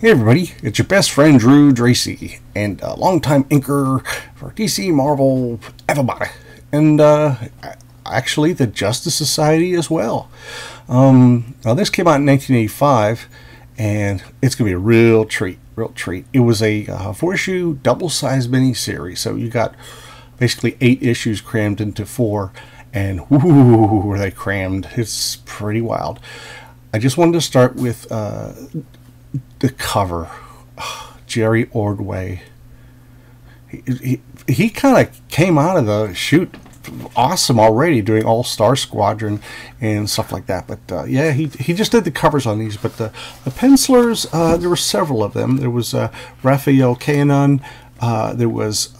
Hey everybody, it's your best friend Drew Dracy, and a longtime inker for DC, Marvel, everybody, and actually the Justice Society as well. Now this came out in 1985, and it's going to be a real treat, It was a 4-issue double-sized miniseries, so you got basically 8 issues crammed into 4, and whoo, were they crammed. It's pretty wild. I just wanted to start with the cover. Jerry Ordway. He kind of came out of the chute awesome already, doing All-Star Squadron and stuff like that. But yeah, he just did the covers on these. But the pencilers, there were several of them. There was Raphael Kanon. There was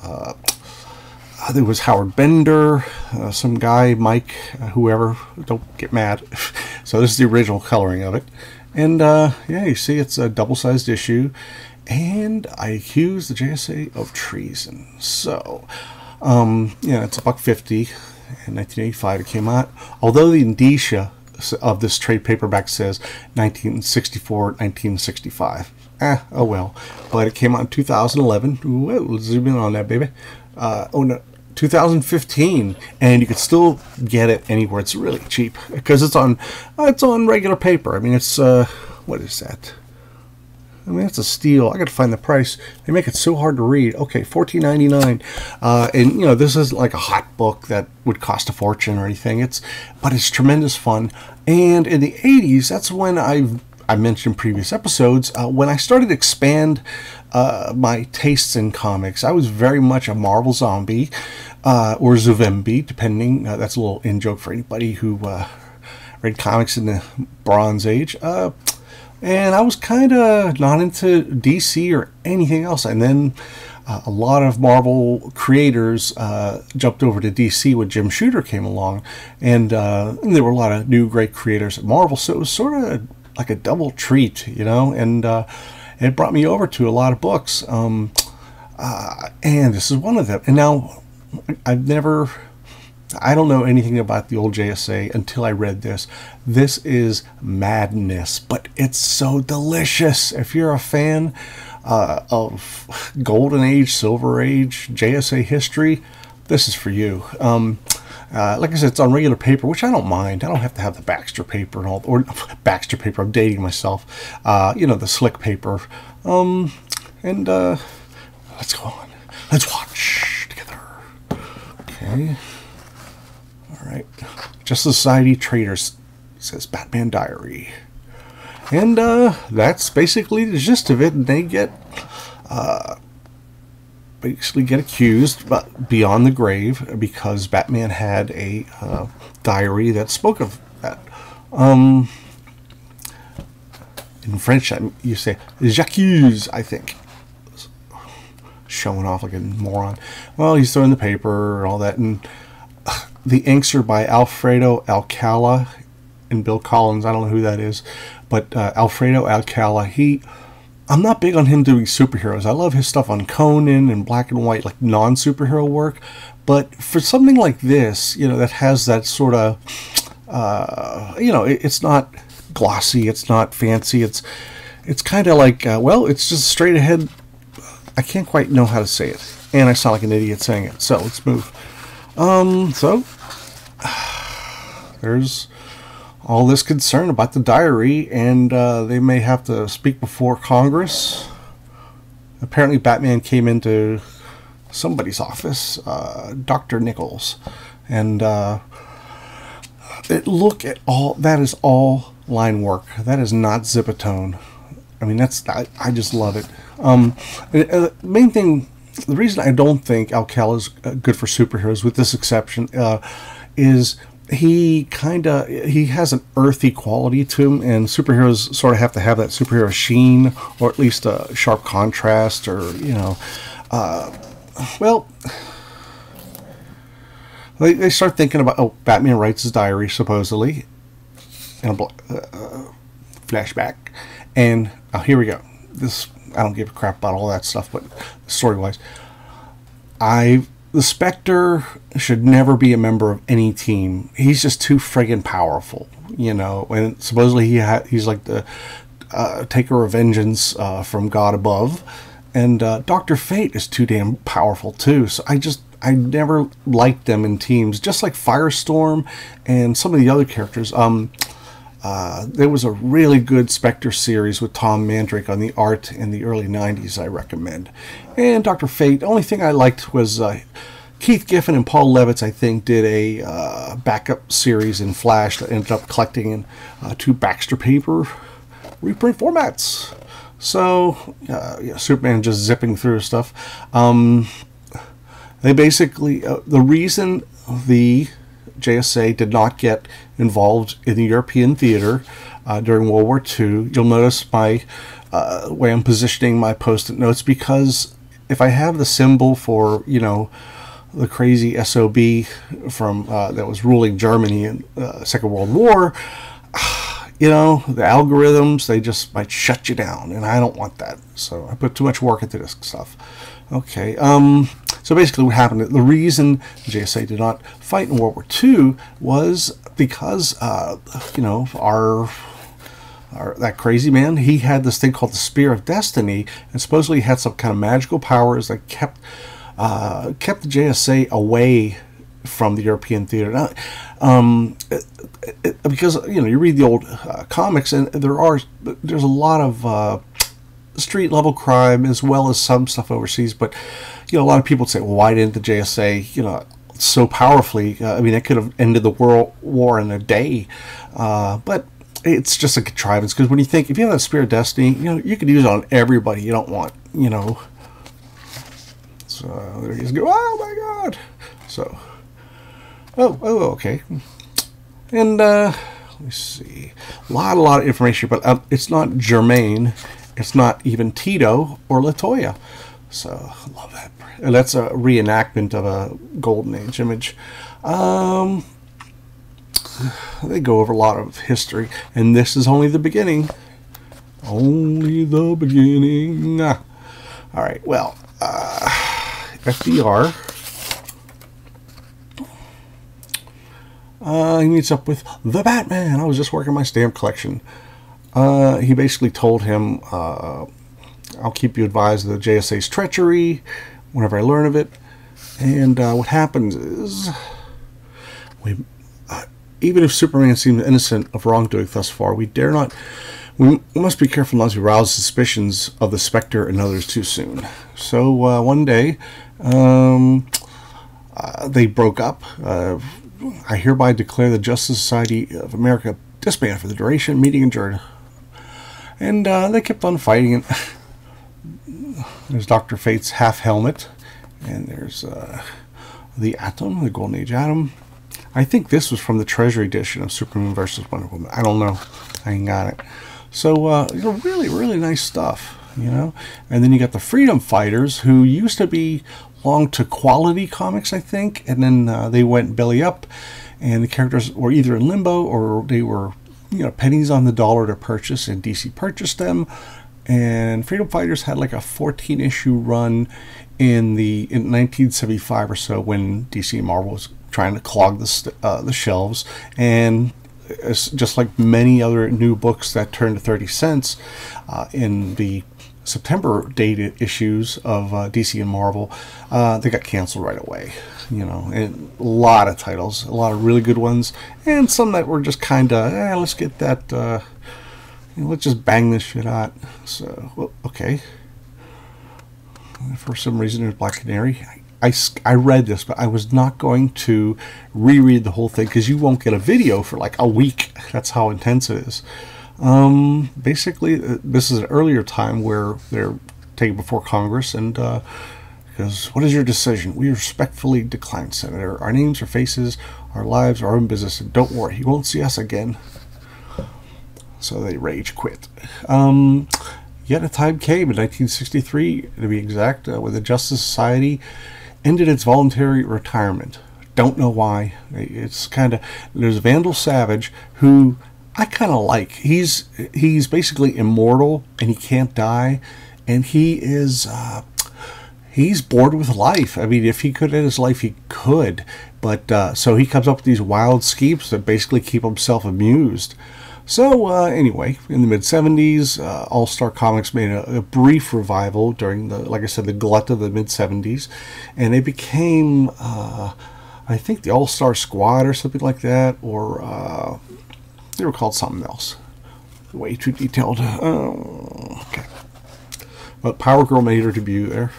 Howard Bender, some guy, Mike, whoever. Don't get mad. So this is the original coloring of it. And yeah, you see it's a double-sized issue. And I accuse the JSA of treason. So, yeah, it's $1.50. In 1985 it came out. Although the indicia of this trade paperback says 1964, 1965. Oh well. But it came out in 2011. Whoa, let's zoom in on that, baby. Oh no. 2015, and you could still get it anywhere. It's really cheap because it's on regular paper. I mean, it's what is that? I mean, it's a steal. I got to find the price. They make it so hard to read. Okay, $14.99. And you know, this isn't like a hot book that would cost a fortune or anything. But it's tremendous fun. And in the 80s, that's when I mentioned in previous episodes, when I started to expand my tastes in comics. I was very much a Marvel zombie or Zuvembi, depending. That's a little in-joke for anybody who read comics in the Bronze Age. And I was kind of not into DC or anything else. And then a lot of Marvel creators jumped over to DC when Jim Shooter came along. And there were a lot of new great creators at Marvel. So it was sort of like a double treat, you know, and it brought me over to a lot of books, and this is one of them. And now I don't know anything about the old JSA until I read this. This is madness, but it's so delicious. If you're a fan of Golden Age, Silver Age, JSA history, this is for you. Like I said, it's on regular paper, which I don't mind. I don't have to have the Baxter paper and all, or Baxter paper. I'm dating myself. You know, the slick paper. And let's go on. Let's watch together. Okay. All right. Justice Society Traders, says Batman Diary, and that's basically the gist of it. And they get basically get accused, but beyond the grave, because Batman had a diary that spoke of that. In French, you say j'accuse, I think. Showing off like a moron. Well, he's throwing the paper and all that, and the inks are by Alfredo Alcala and Bill Collins. I don't know who that is, but Alfredo Alcala, I'm not big on him doing superheroes. I love his stuff on Conan and Black and White, like non-superhero work. But for something like this, you know, that has that sort of, you know, it's not glossy, it's not fancy. It's kind of like, well, it's just straight ahead. I can't quite know how to say it, and I sound like an idiot saying it. So let's move. So there's all this concern about the diary, and they may have to speak before Congress. Apparently Batman came into somebody's office, Dr. Nichols, and look at all that. Is all line work. That is not Zipatone. I mean, I just love it. Main thing, the reason I don't think Alcala is good for superheroes, with this exception, is he has an earthy quality to him, and superheroes sort of have to have that superhero sheen, or at least a sharp contrast, or, you know, well, they start thinking about, oh, Batman writes his diary, supposedly, in a flashback, and here we go. This, I don't give a crap about all that stuff, but story-wise, the Spectre should never be a member of any team. He's just too friggin' powerful, you know. And supposedly he's like the taker of vengeance from God above. And Dr. Fate is too damn powerful too. So I never liked them in teams. Just like Firestorm and some of the other characters. There was a really good Spectre series with Tom Mandrake on the art in the early 90s I recommend. And Dr. Fate, the only thing I liked was Keith Giffen and Paul Levitz, I think, did a backup series in Flash that ended up collecting in 2 Baxter paper reprint formats. So, yeah, Superman just zipping through stuff. They basically, the reason the JSA did not get involved in the European theater during World War II, you'll notice my way I'm positioning my post-it notes, because if I have the symbol for, you know, the crazy SOB from that was ruling Germany in Second World War, you know, the algorithms, they just might shut you down, and I don't want that. So I put too much work into this stuff. Okay, so basically what happened, the reason the JSA did not fight in World War II was because, you know, that crazy man, he had this thing called the Spear of Destiny, and supposedly had some kind of magical powers that kept the JSA away from the European theater. Now, because, you know, you read the old comics, and there's a lot of street level crime as well as some stuff overseas, but, you know, a lot of people say, well, why didn't the JSA, you know, so powerfully, I mean, it could have ended the world war in a day, but it's just a contrivance, because when you think, if you have that Spear of Destiny, you know, you could use it on everybody you don't want, you know. So there you go. Oh my God! So, okay. And let me see, a lot of information, but it's not germane. It's not even Tito or Latoya. So I love that. And that's a reenactment of a Golden Age image. They go over a lot of history, and this is only the beginning. Only the beginning. All right. Well, FDR. He meets up with the Batman. I was just working my stamp collection. He basically told him, I'll keep you advised of the JSA's treachery whenever I learn of it. And what happens is, even if Superman seems innocent of wrongdoing thus far, we must be careful not to rouse suspicions of the Spectre and others too soon. So one day, they broke up. I hereby declare the Justice Society of America disbanded for the duration, meeting adjourned. And they kept on fighting. And there's Dr. Fate's half helmet, and there's the Atom, the Golden Age Atom. I think this was from the Treasury edition of Superman versus Wonder Woman. I don't know. I ain't got it. So, you know, really, really nice stuff, you know. And then you got the Freedom Fighters, who used to belong to Quality Comics, I think. And then they went belly up, and the characters were either in limbo or they were, you know, pennies on the dollar to purchase, and DC purchased them. And Freedom Fighters had like a 14-issue run in 1975 or so, when DC and Marvel was trying to clog the shelves. And it's just like many other new books that turned to 30 cents in the September dated issues of DC and Marvel, they got canceled right away. You know, and a lot of titles, a lot of really good ones, and some that were just kind of, let's get that, you know, let's just bang this shit out. So, well, okay. For some reason, there's Black Canary. I read this, but I was not going to reread the whole thing, because you won't get a video for like a week. That's how intense it is. Basically, this is an earlier time where they're taken before Congress, and because, what is your decision? We respectfully decline, Senator. Our names, our faces, our lives, our own business, and don't worry, you won't see us again. So they rage quit. Yet a time came in 1963, to be exact, when the Justice Society ended its voluntary retirement. Don't know why. It's kind of, there's Vandal Savage, who I kind of like. He's basically immortal, and he can't die, and he is he's bored with life. I mean, if he could end his life, he could, but so he comes up with these wild schemes that basically keep himself amused. So anyway, in the mid-70s, All-Star Comics made a brief revival during the, like I said, the glut of the mid-70s, and they became, I think, the All-Star Squad or something like that, or they were called something else. Way too detailed. Okay. But Power Girl made her debut there.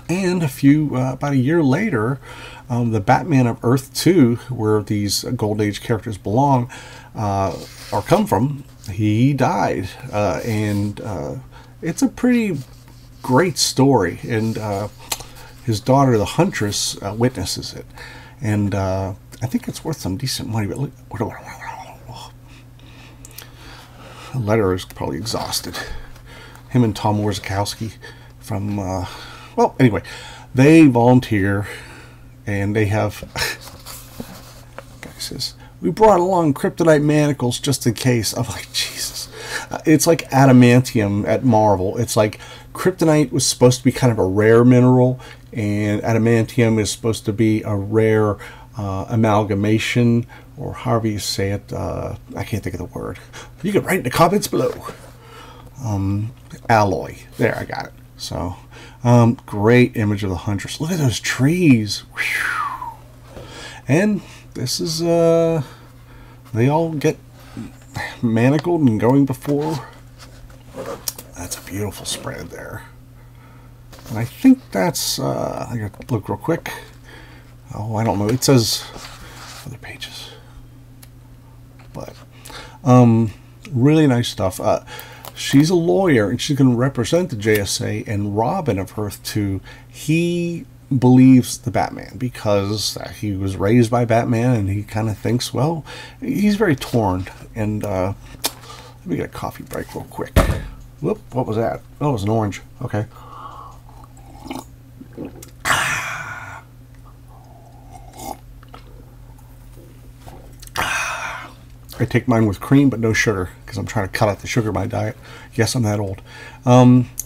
And about a year later, the Batman of Earth 2, where these Golden Age characters belong, or come from, he died. And it's a pretty great story. And his daughter, the Huntress, witnesses it. And I think it's worth some decent money. But look, the letter is probably exhausted. Him and Tom Warzakowski from, well, anyway, they volunteer, and they have, guy says, we brought along kryptonite manacles just in case. I'm like, Jesus. It's like adamantium at Marvel. It's like kryptonite was supposed to be kind of a rare mineral, and adamantium is supposed to be a rare amalgamation, or however you say it. I can't think of the word. You can write in the comments below. Alloy. There, I got it. So, great image of the Huntress. Look at those trees. Whew. And this is, they all get manacled and going before. That's a beautiful spread there. And I think that's, I got to look real quick. Oh, I don't know. It says other pages. But, really nice stuff. She's a lawyer, and she's going to represent the JSA, and Robin of Earth 2, he believes the Batman because he was raised by Batman, and he kind of thinks, well, he's very torn. And let me get a coffee break real quick. Whoop, what was that? Oh, it was an orange. Okay. I take mine with cream but no sugar because I'm trying to cut out the sugar in my diet. Yes, I'm that old.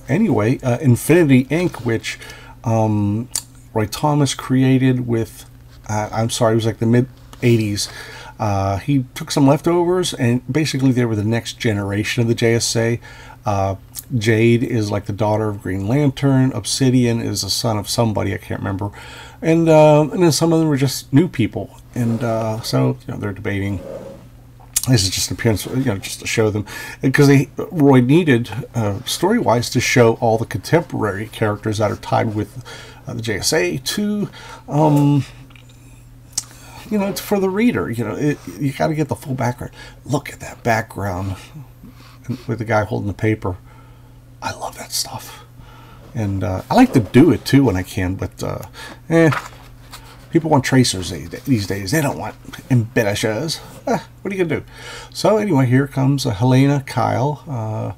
Anyway, Infinity Inc., which Roy Thomas created with, I'm sorry, it was like the mid-'80s. He took some leftovers, and basically they were the next generation of the JSA. Jade is like the daughter of Green Lantern. Obsidian is the son of somebody, I can't remember. And then some of them were just new people. And so, you know, they're debating. This is just an appearance, you know, just to show them, because Roy needed, story-wise, to show all the contemporary characters that are tied with the JSA to, you know, it's for the reader. You know, you got to get the full background. Look at that background with the guy holding the paper. I love that stuff, and I like to do it too when I can, but people want tracers these days. They don't want embellishers. What are you going to do? So anyway, here comes Helena Kyle,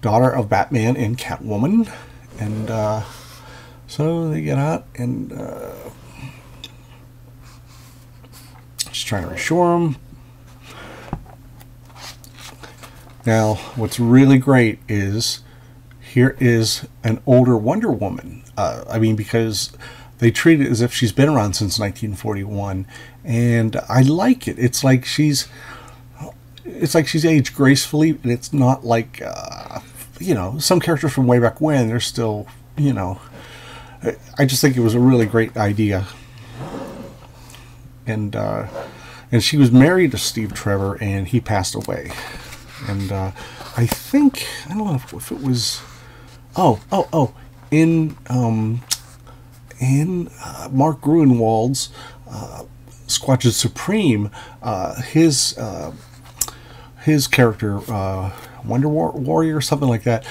daughter of Batman and Catwoman. And so they get out, and she's trying to reassure him. Now, what's really great is here is an older Wonder Woman. I mean, because they treat it as if she's been around since 1941, and I like it. It's like she's aged gracefully, and it's not like you know, some characters from way back when, they're still, you know. I just think it was a really great idea. And she was married to Steve Trevor, and he passed away. And I think, I don't know if it was, in Mark Gruenwald's Squadron Supreme, his character, Wonder Warrior or something like that,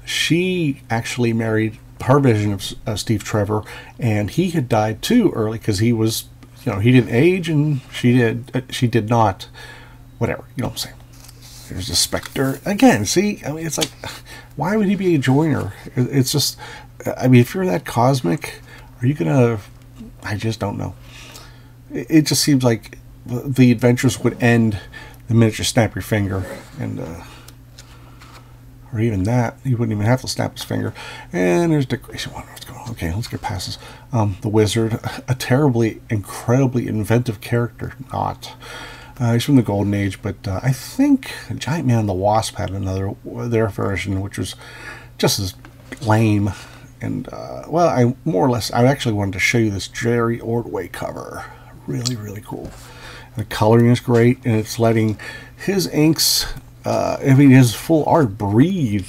she actually married her version of Steve Trevor, and he had died too early because he was, you know, he didn't age, and she did not. Whatever, you know what I'm saying. There's a Spectre again. See, I mean, it's like, why would he be a joiner? It's just, I mean, if you're that cosmic, are you gonna? I just don't know. It just seems like the adventures would end the minute you snap your finger, and or even that, he wouldn't even have to snap his finger. And there's Dick Grayson. What's going on? Okay, let's get past this. The Wizard, a terribly, incredibly inventive character. Not. He's from the Golden Age, but I think Giant Man and the Wasp had their version, which was just as lame. And well, I actually wanted to show you this Jerry Ordway cover. Really, really cool. The coloring is great, and it's letting his inks, his full art breathe.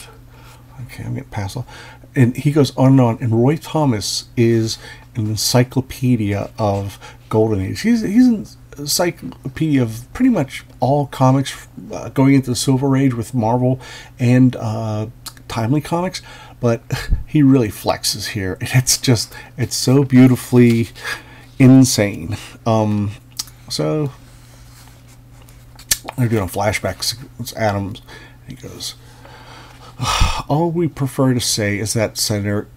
Okay, I'm getting past all. And he goes on and on. And Roy Thomas is an encyclopedia of Golden Age. He's an encyclopedia of pretty much all comics going into the Silver Age with Marvel and Timely Comics. But he really flexes here. And it's so beautifully insane. So they're doing flashbacks. It's Adams. He goes, all we prefer to say is that, Senator,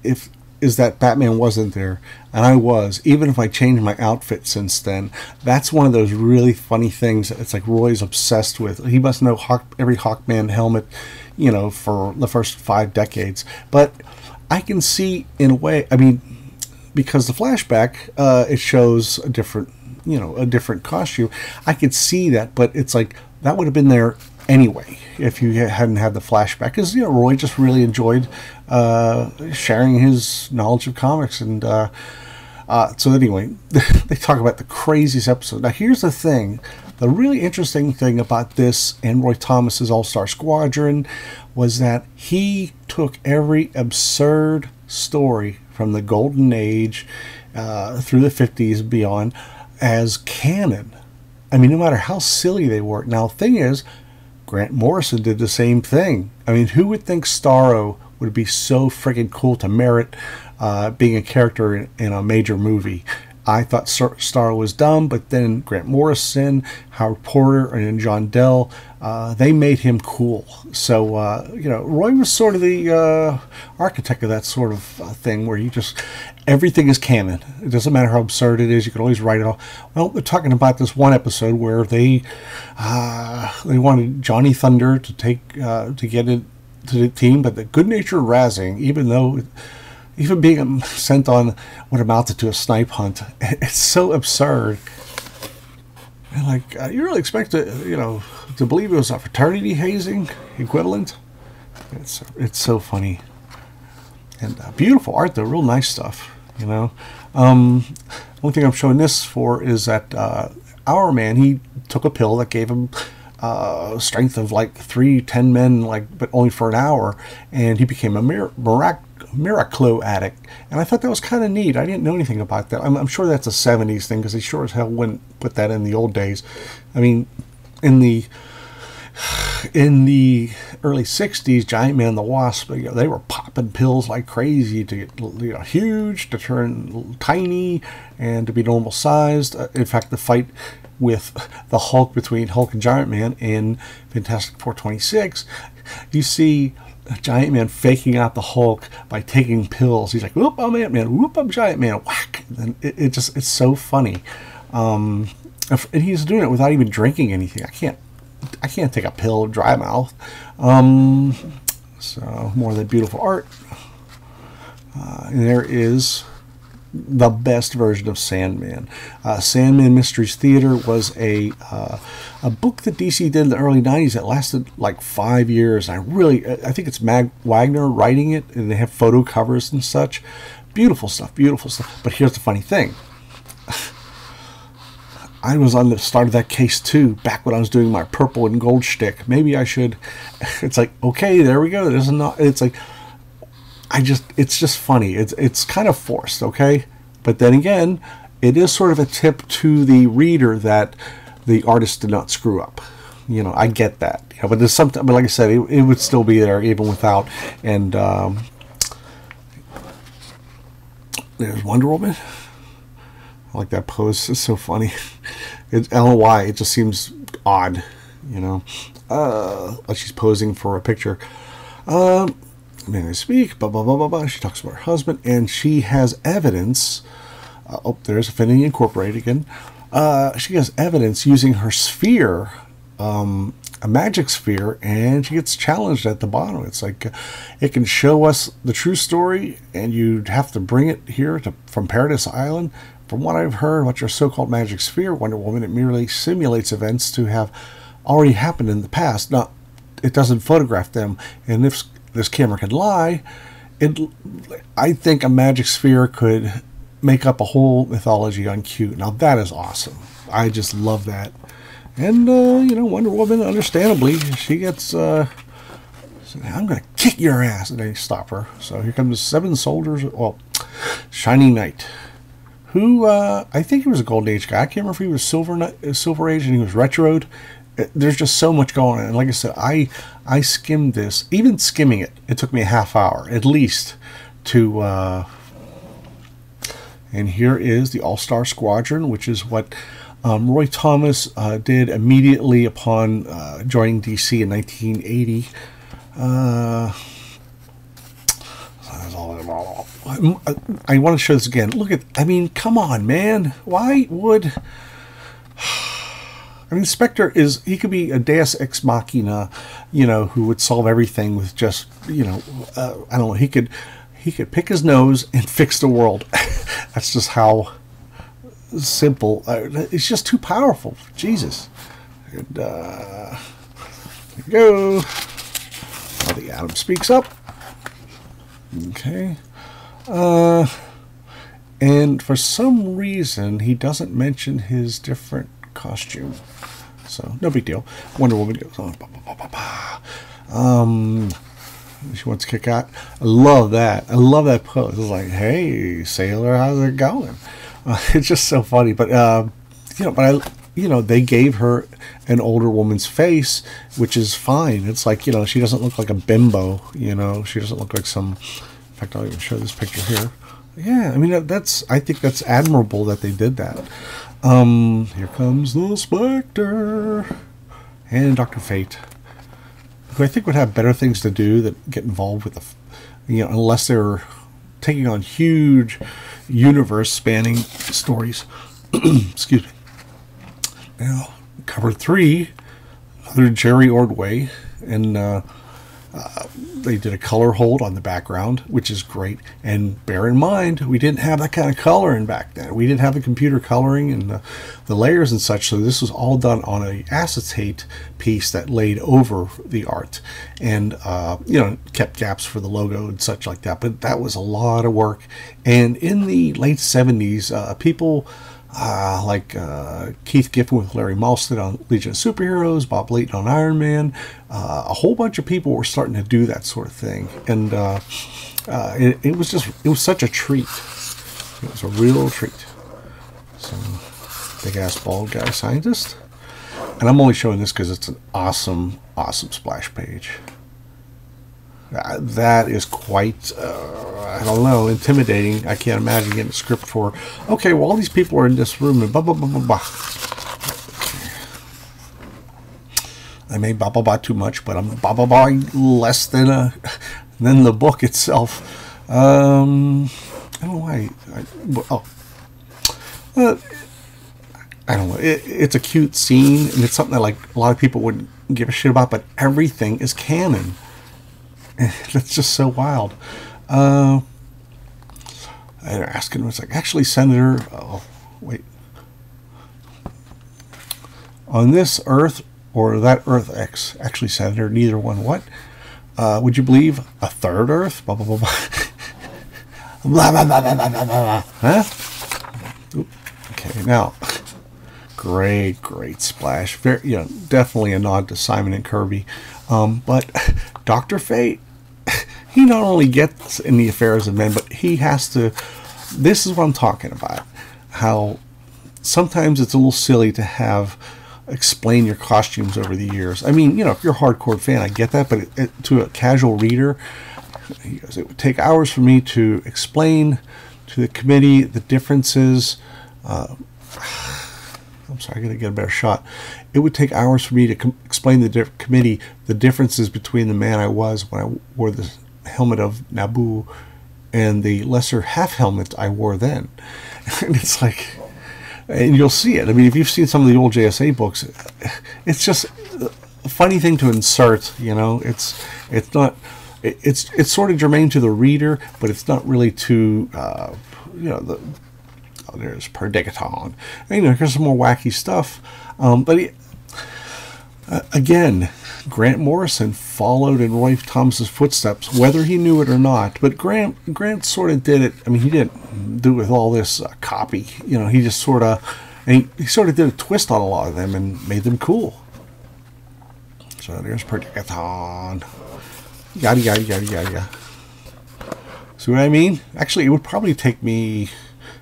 is that Batman wasn't there, and I was, even if I changed my outfit since then. That's one of those really funny things. It's like Roy's obsessed with. He must know every Hawkman helmet, you know, for the first 5 decades. But I can see, in a way, I mean, because the flashback, it shows a different, you know, a different costume. I could see that, but it's like, that would have been there anyway if you hadn't had the flashback, because, you know, Roy just really enjoyed sharing his knowledge of comics. And so anyway, they talk about the craziest episode. Now here's the thing, the really interesting thing about this and Roy Thomas's All-Star Squadron was that he took every absurd story from the Golden Age through the 50s and beyond as canon. I mean, no matter how silly they were. Now the thing is, Grant Morrison did the same thing. I mean, who would think Starro would be so freaking cool to merit being a character in a major movie? I thought Starro was dumb, but then Grant Morrison, Howard Porter, and John Dell, they made him cool. So, you know, Roy was sort of the architect of that sort of thing where you just, everything is canon. It doesn't matter how absurd it is. You can always write it off. Well, they're talking about this one episode where they wanted Johnny Thunder to get into the team, but the good-natured razzing, even being sent on what amounted to a snipe hunt, it's so absurd. And like, you really expect to believe it was a fraternity hazing equivalent? It's so funny. And beautiful art, though, real nice stuff, you know. One thing I'm showing this for is that our man, he took a pill that gave him strength of like 10 men, but only for an hour, and he became a Miraclo addict. And I thought that was kind of neat. I didn't know anything about that. I'm sure that's a 70s thing, because they sure as hell wouldn't put that in the old days. I mean, in the early 60s, Giant Man and the Wasp, you know, they were popping pills like crazy to get, you know, huge, to turn tiny, and to be normal sized. In fact, the fight with the Hulk, between Hulk and Giant Man in Fantastic Four 26, you see Giant Man faking out the Hulk by taking pills. He's like, whoop, I'm Ant-Man, whoop, I'm Giant Man, whack. And it's so funny. And he's doing it without even drinking anything. I can't take a pill dry mouth. So more of that beautiful art. And there is the best version of Sandman. Sandman Mysteries Theater was a book that DC did in the early 90s that lasted like 5 years. I think it's Mag Wagner writing it, and they have photo covers and such. Beautiful stuff, beautiful stuff. But here's the funny thing. I was on the start of that case too, back when I was doing my purple and gold shtick. Maybe I should. It's like, okay, there we go. It's like, it's just funny. It's kind of forced, okay? But then again, it is sort of a tip to the reader that the artist did not screw up. You know, I get that. You know, but there's something. But like I said, it would still be there even without. And there's Wonder Woman. I like that pose. It's so funny. I don't know why. It just seems odd, you know. Like she's posing for a picture. May I speak? Blah, blah, blah, blah, blah. She talks about her husband, and she has evidence. Oh, there's Affinity Incorporated again. She has evidence using her sphere, a magic sphere, and she gets challenged at the bottom. It's like, it can show us the true story, and you'd have to bring it here from Paradise Island. from what I've heard about your so-called magic sphere, Wonder Woman, it merely simulates events to have already happened in the past. Not, it doesn't photograph them. And if this camera can lie, I think a magic sphere could make up a whole mythology on cue. Now that is awesome. I just love that. And you know, Wonder Woman, understandably, she gets I'm gonna kick your ass, and they stop her. So here comes 7 soldiers. Well, Shining Knight, who I think he was a Golden Age guy. I can't remember if he was Silver Age and he was retroed. There's just so much going on. And like I said, I skimmed this. Even skimming it, it took me a half hour at least to. And here is the All-Star Squadron, which is what Roy Thomas did immediately upon joining DC in 1980. I want to show this again. Look at, I mean, come on, man. Why would... I mean, Spectre is, he could be a deus ex machina, you know, who would solve everything with just, you know, I don't know, he could pick his nose and fix the world. That's just how simple. It's just too powerful. Jesus. And, there you go. Now the Atom speaks up. Okay. And for some reason, he doesn't mention his different costume. So, no big deal. Wonder Woman goes on. She wants to kick out. I love that. I love that pose. It's like, hey, sailor, how's it going? It's just so funny. But, you know, they gave her an older woman's face, which is fine. It's like, you know, she doesn't look like a bimbo, you know. She doesn't look like some... In fact, I'll even show this picture here. Yeah, I mean, I think that's admirable that they did that. Here comes the Spectre and Dr. Fate, who I think would have better things to do than get involved with the, you know, unless they're taking on huge universe-spanning stories. Excuse me. Now, cover 3, another Jerry Ordway, and they did a color hold on the background, which is great. And bear in mind, we didn't have that kind of coloring back then. We didn't have the computer coloring and the layers and such, so this was all done on a acetate piece that laid over the art, and you know, kept gaps for the logo and such like that. But that was a lot of work. And in the late 70s, people like Keith Giffen with Larry Malsted on Legion of Superheroes, Bob Layton on Iron Man, a whole bunch of people were starting to do that sort of thing, and it was such a treat. It was a real treat. So, big ass bald guy scientist, and I'm only showing this because it's an awesome splash page. That is quite, I don't know, intimidating. I can't imagine getting a script for, okay, well, all these people are in this room and blah, blah, blah, blah, blah. I may blah, blah, blah too much, but I'm blah, blah, blah less than the book itself. I don't know why. I don't know. It's a cute scene, and it's something that, like, a lot of people wouldn't give a shit about, but everything is canon. That's just so wild. They're asking, it's like, actually, Senator, oh, wait. On this Earth or that Earth X, actually, Senator, neither one what? Would you believe a third Earth? Blah, blah, blah, blah. Blah, blah, blah, blah, blah, blah, blah. Huh? Oop. Okay, now, great splash. Very, you know, definitely a nod to Simon and Kirby. But Dr. Fate, he not only gets in the affairs of men, but he has to, this is what I'm talking about, how sometimes it's a little silly to have explain your costumes over the years. I mean, you know, if you're a hardcore fan, I get that, but to a casual reader, he goes, it would take hours for me to explain to the committee the differences. I'm sorry, I gotta get a better shot. It would take hours for me to explain the committee the differences between the man I was when I wore the helmet of Naboo and the lesser half helmet I wore then. And it's like, and you'll see it. I mean, if you've seen some of the old JSA books, it's just a funny thing to insert. You know, it's not. It's sort of germane to the reader, but it's not really to you know, So there's Perdicaton. And, here's some more wacky stuff. Again, Grant Morrison followed in Roy Thomas's footsteps, whether he knew it or not. But Grant sort of did it. I mean, he didn't do it with all this copy. He just sort of, and he sort of did a twist on a lot of them and made them cool. So there's Perdicaton. Yada, yada, yada, yada. See what I mean? Actually, it would probably take me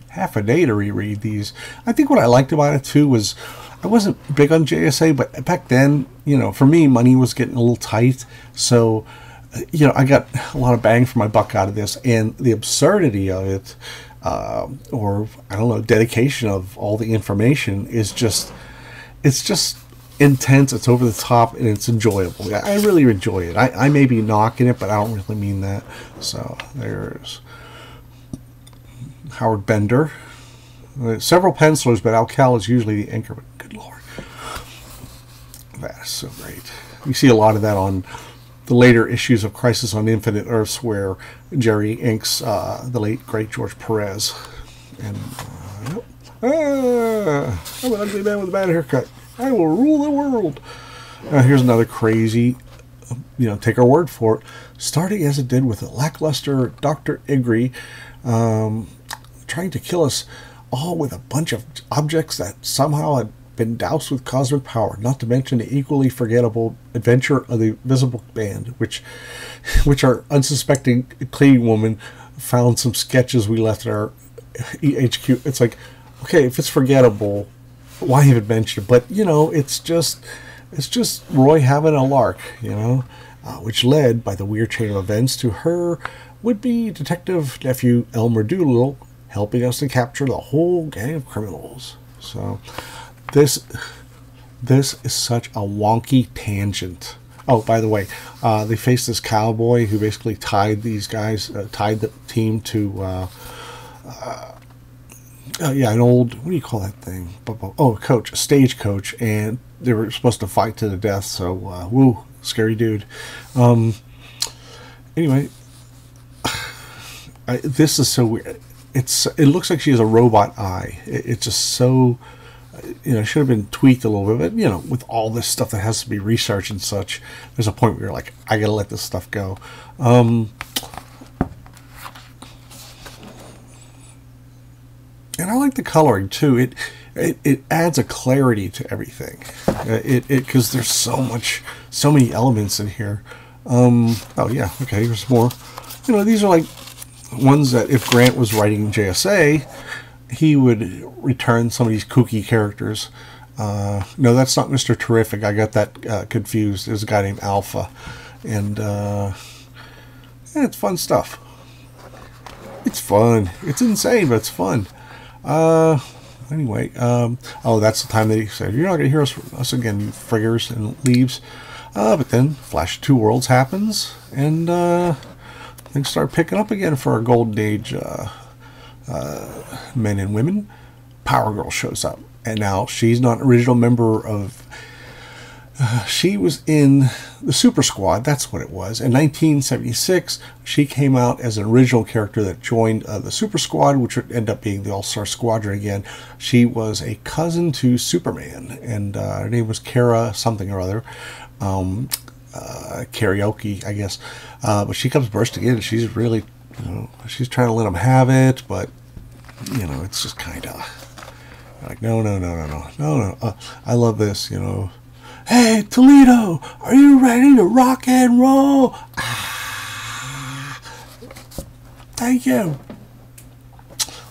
half a day to reread these. I think what I liked about it, too, was I wasn't big on JSA, but back then, for me, money was getting a little tight. So, I got a lot of bang for my buck out of this. And the absurdity of it, or, I don't know, dedication of all the information is just, it's just intense, it's over the top, and it's enjoyable. I really enjoy it. I may be knocking it, but I don't really mean that. So, there's Howard Bender. Several pencilers, but Alcal is usually the inker. But good lord, that's so great. You see a lot of that on the later issues of Crisis on Infinite Earths, where Jerry inks the late great George Perez. And I'm an ugly man with a bad haircut. I will rule the world. Here's another crazy, take our word for it. Starting as it did with a lackluster Dr. Igri, trying to kill us all with a bunch of objects that somehow had been doused with cosmic power, not to mention the equally forgettable adventure of the Visible Band, which our unsuspecting cleaning woman found some sketches we left at our HQ. It's like, okay, if it's forgettable, why even mention it? But, it's just Roy having a lark, which led, by the weird chain of events, to her would-be detective nephew Elmer Doolittle, helping us to capture the whole gang of criminals. So this is such a wonky tangent. Oh, by the way, they faced this cowboy who basically tied these guys, tied the team to, an old, what do you call that thing? Oh, a stagecoach, and they were supposed to fight to the death. So, woo, scary dude. Anyway, this is so weird. It looks like she has a robot eye. It's just so, it should have been tweaked a little bit. But, with all this stuff that has to be researched and such, there's a point where you're like, I gotta let this stuff go. And I like the coloring too. It adds a clarity to everything. Because there's so many elements in here. Oh yeah, okay. Here's more. These are like ones that if Grant was writing JSA, he would return some of these kooky characters. No, that's not Mr. Terrific. I got that confused. There's a guy named Alpha. And it's fun stuff. It's fun. It's insane, but it's fun. Anyway, oh, that's the time that he said, you're not going to hear us again, you friggers, and leaves. But then Flash of Two Worlds happens, and things start picking up again for our Golden Age men and women. Power Girl shows up, and now she's not an original member of... she was in the Super Squad, that's what it was. In 1976, she came out as an original character that joined the Super Squad, which would end up being the All-Star Squadron again. She was a cousin to Superman, and her name was Kara something or other. Karaoke, I guess. But she comes bursting in, and she's really, she's trying to let him have it, but, it's just kind of like, no. I love this, Hey, Toledo, are you ready to rock and roll? Ah, thank you.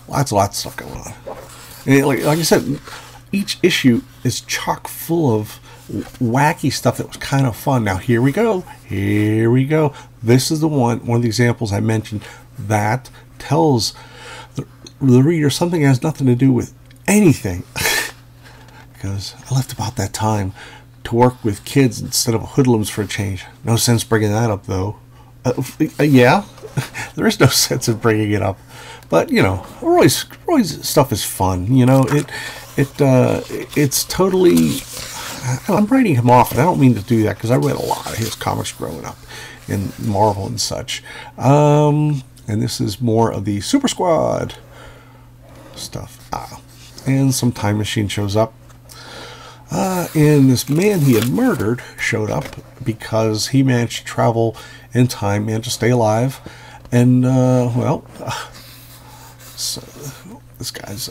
Lots of stuff going on. And like I said, each issue is chock full of wacky stuff that was kind of fun. Now, here we go. This is the one of the examples I mentioned that tells the reader something that has nothing to do with anything. Because I left about that time to work with kids instead of hoodlums for a change. No sense bringing that up, though. Yeah, there is no sense in bringing it up. But, Roy's stuff is fun. It's totally... I'm writing him off, and I don't mean to do that, because I read a lot of his comics growing up in Marvel and such. And this is more of the Super Squad. stuff. And some time machine shows up. And this man he had murdered showed up because he managed to travel in time, managed to stay alive. And, well, so this guy's,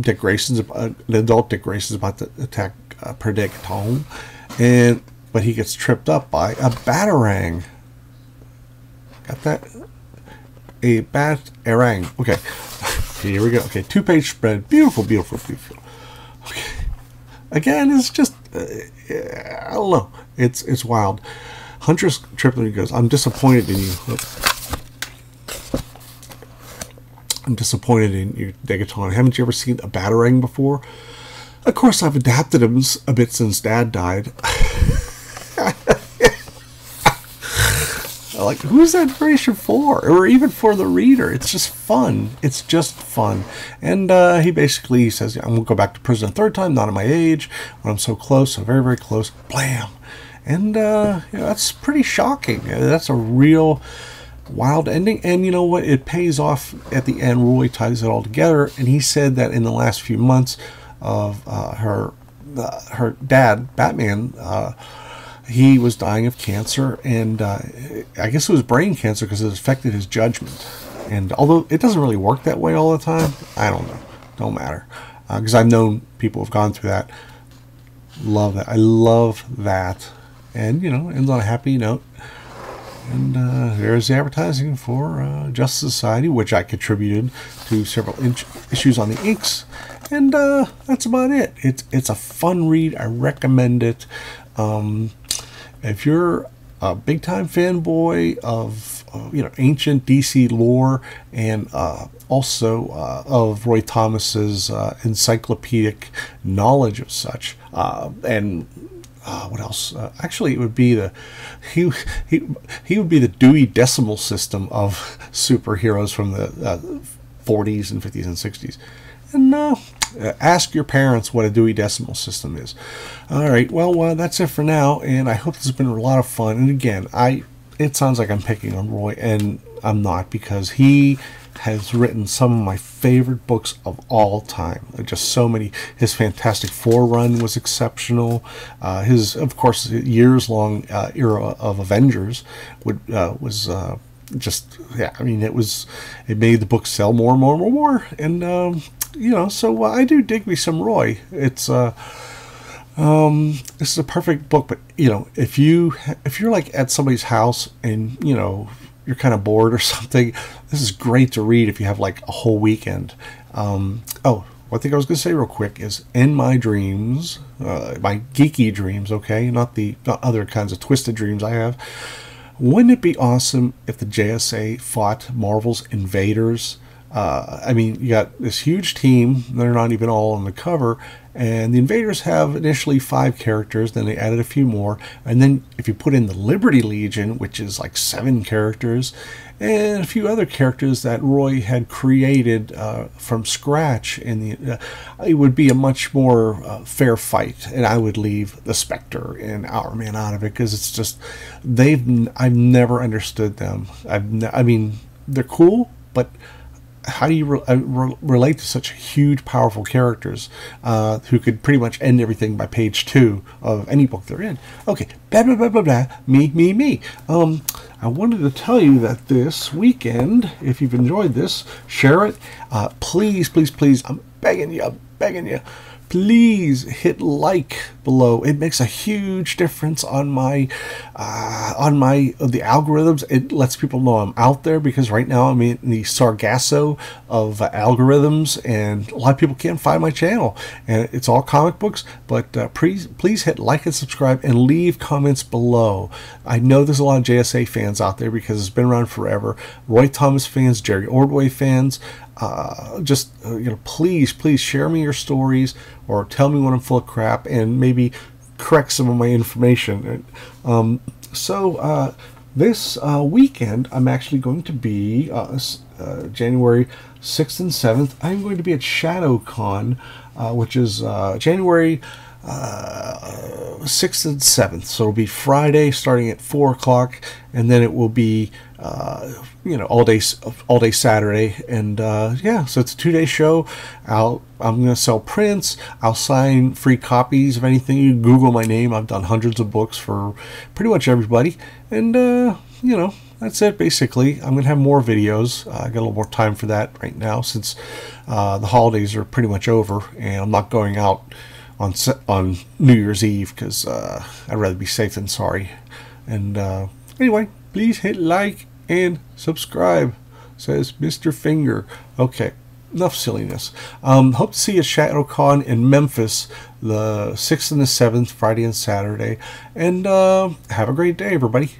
Dick Grayson's, an adult Dick Grayson's about to attack Predicatone. But he gets tripped up by a batarang. Got that? A batarang. Okay. Here we go. Okay, 2-page spread. Beautiful, beautiful, beautiful. Okay. Again, it's just, I don't know. It's wild. Huntress Triplet goes, I'm disappointed in you. I'm disappointed in you, Degaton. Haven't you ever seen a batarang before? Of course, I've adapted him a bit since Dad died. Like, who's that information for? Or even for the reader? It's just fun. It's just fun. And he basically says, I'm going to go back to prison a third time, not at my age, when I'm so close, so very, very close. Blam! And that's pretty shocking. That's a real wild ending. And you know what? It pays off at the end. Roy ties it all together. And he said that in the last few months of her dad, Batman, he was dying of cancer, and I guess it was brain cancer because it affected his judgment. And although it doesn't really work that way all the time, I don't know. Don't matter. Because I've known people who've gone through that. Love that. I love that. And, ends on a happy note. And there's the advertising for Justice Society, which I contributed to several issues on the inks. And that's about it. It's a fun read. I recommend it. If you're a big-time fanboy of ancient DC lore and also of Roy Thomas's encyclopedic knowledge of such, and what else? Actually, it would be he would be the Dewey Decimal System of superheroes from the 40s and 50s and 60s. And ask your parents what a Dewey Decimal System is. All right, well, that's it for now, and I hope this has been a lot of fun. And again, it sounds like I'm picking on Roy, and I'm not, because he has written some of my favorite books of all time. Just so many. His Fantastic Four run was exceptional. His, of course, years-long era of Avengers was just, yeah, I mean, it made the book sell more and more and more. And so I do dig me some Roy. It's this is a perfect book. But if you're like at somebody's house and you're kind of bored or something, this is great to read if you have like a whole weekend. One thing I was going to say real quick is, in my dreams, my geeky dreams, okay, not other kinds of twisted dreams I have. Wouldn't it be awesome if the JSA fought Marvel's Invaders? I mean, you got this huge team. They're not even all on the cover. And the Invaders have initially 5 characters. Then they added a few more. And then if you put in the Liberty Legion, which is like 7 characters, and a few other characters that Roy had created from scratch, it would be a much more fair fight. And I would leave the Spectre and Hourman out of it, because it's just, I've never understood them. I mean, they're cool, but how do you relate to such huge, powerful characters who could pretty much end everything by page 2 of any book they're in? Okay, blah, blah, blah, blah, blah, me. I wanted to tell you that this weekend, if you've enjoyed this, share it. Please, please, please, I'm begging you, please hit like below. It makes a huge difference on the algorithms. It lets people know I'm out there, because right now I'm in the Sargasso of algorithms, and a lot of people can't find my channel. And it's all comic books, but please hit like and subscribe and leave comments below. I know there's a lot of JSA fans out there because it's been around forever. Roy Thomas fans, Jerry Ordway fans. Please share me your stories, or tell me when I'm full of crap, and maybe correct some of my information. This weekend I'm actually going to be January 6th and 7th. I'm going to be at ShadowCon, which is January 6th and 7th. So it'll be Friday starting at 4 o'clock, and then it will be all day Saturday. And yeah, so it's a 2-day show. I'm going to sell prints. I'll sign free copies of anything. You Google my name. I've done hundreds of books for pretty much everybody. And that's it basically. I'm going to have more videos. I got a little more time for that right now since the holidays are pretty much over, and I'm not going out on New Year's Eve because I'd rather be safe than sorry. And anyway, please hit like and subscribe, says Mr. Finger. Okay, enough silliness. Hope to see you at ShadowCon in Memphis the 6th and the 7th, Friday and Saturday. And have a great day, everybody.